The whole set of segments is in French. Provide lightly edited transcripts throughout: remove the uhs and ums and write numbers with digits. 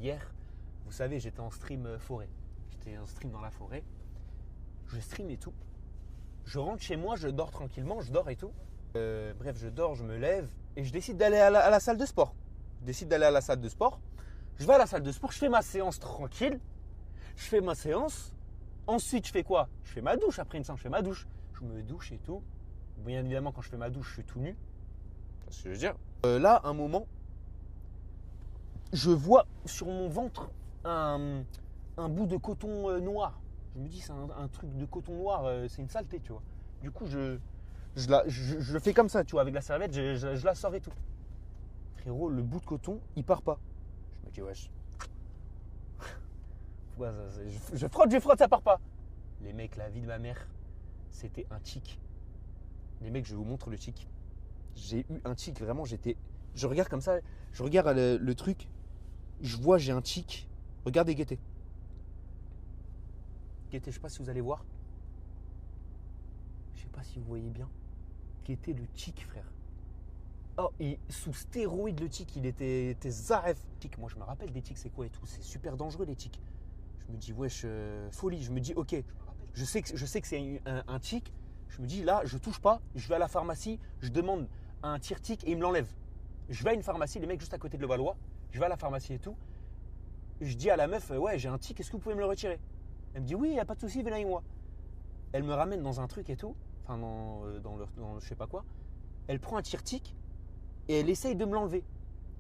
hier, vous savez, j'étais en stream forêt. J'étais en stream dans la forêt. Je stream et tout. Je rentre chez moi, je dors tranquillement, je dors et tout. Bref, je dors, je me lève et je décide d'aller à la salle de sport. Je décide d'aller à la salle de sport. Je vais à la salle de sport, je fais ma séance tranquille. Je fais ma séance. Ensuite, je fais quoi? Je fais ma douche. Après une séance, je fais ma douche. Je me douche et tout. Bien évidemment, quand je fais ma douche, je suis tout nu. C'est ce que je veux dire. Là, un moment, je vois sur mon ventre un bout de coton noir. Je me dis, c'est un truc de coton noir, c'est une saleté, tu vois. Du coup, je le fais comme ça, tu vois, avec la serviette, je la sors et tout. Frérot, le bout de coton, il part pas. Je me dis, wesh. Ouais, je frotte, ça part pas. Les mecs, la vie de ma mère, c'était un tic. Les mecs, je vous montre le tic. J'ai eu un tic, vraiment, je regarde comme ça, je regarde le truc, je vois, j'ai un tic. Regardez, guettez. Guettez, je sais pas si vous allez voir. Je sais pas si vous voyez bien. Guettez le tic, frère. Oh, et sous stéroïde, le tic, il était zaref. Moi, je me rappelle des tics, c'est quoi et tout. C'est super dangereux, les tics. Je me dis, wesh, folie. Je me dis, ok, je sais que c'est un tic. Je me dis, là, je touche pas. Je vais à la pharmacie, je demande un tire-tic et il me l'enlève. Je vais à une pharmacie, les mecs juste à côté de Levallois. Je vais à la pharmacie et tout. Je dis à la meuf, ouais, j'ai un tic, est-ce que vous pouvez me le retirer? Elle me dit, oui, il n'y a pas de souci, venez avec moi. Elle me ramène dans un truc et tout, enfin dans je sais pas quoi. Elle prend un tire-tic et elle essaye de me l'enlever.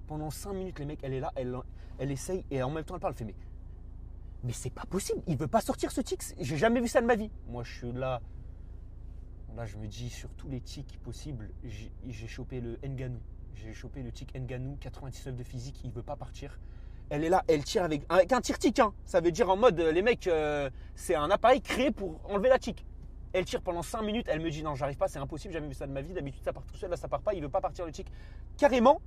Pendant 5 minutes, les mecs, elle est là, elle essaye et en même temps elle parle. Elle fait, mais c'est pas possible, il veut pas sortir ce tic, j'ai jamais vu ça de ma vie. Moi, je suis là. Là, je me dis, sur tous les tics possibles, j'ai chopé le Ngannou. J'ai chopé le tic Ngannou, 99 de physique, il veut pas partir. Elle est là, elle tire avec un tire-tic. Hein. Ça veut dire en mode, les mecs, c'est un appareil créé pour enlever la tic. Elle tire pendant 5 minutes, elle me dit non, j'arrive pas, c'est impossible, j'ai jamais vu ça de ma vie. D'habitude, ça part tout seul, là, ça part pas, il veut pas partir le tic. Carrément,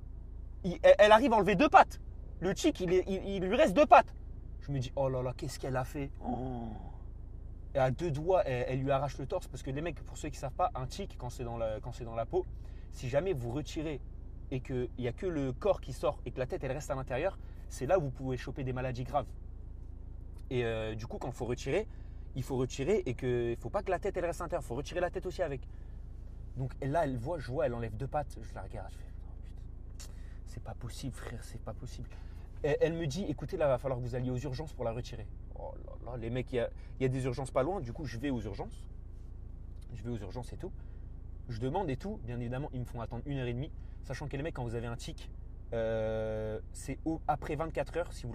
elle arrive à enlever 2 pattes. Le tic, il lui reste 2 pattes. Je me dis, oh là là, qu'est-ce qu'elle a fait? Et à 2 doigts, elle lui arrache le torse. Parce que les mecs, pour ceux qui ne savent pas, un tic, quand c'est dans la peau, si jamais vous retirez et qu'il n'y a que le corps qui sort et que la tête, elle reste à l'intérieur, c'est là où vous pouvez choper des maladies graves. Et du coup, quand il faut retirer et qu'il ne faut pas que la tête, elle reste à l'intérieur. Il faut retirer la tête aussi avec. Donc là, je vois, elle enlève 2 pattes. Je la regarde, je fais, oh, putain, c'est pas possible, frère, c'est pas possible. Elle me dit, écoutez, là, il va falloir que vous alliez aux urgences pour la retirer. Oh là là, les mecs, il y a des urgences pas loin. Du coup, je vais aux urgences. Je vais aux urgences et tout. Je demande et tout. Bien évidemment, ils me font attendre 1h30. Sachant que les mecs, quand vous avez un tic, c'est après 24 heures. Si vous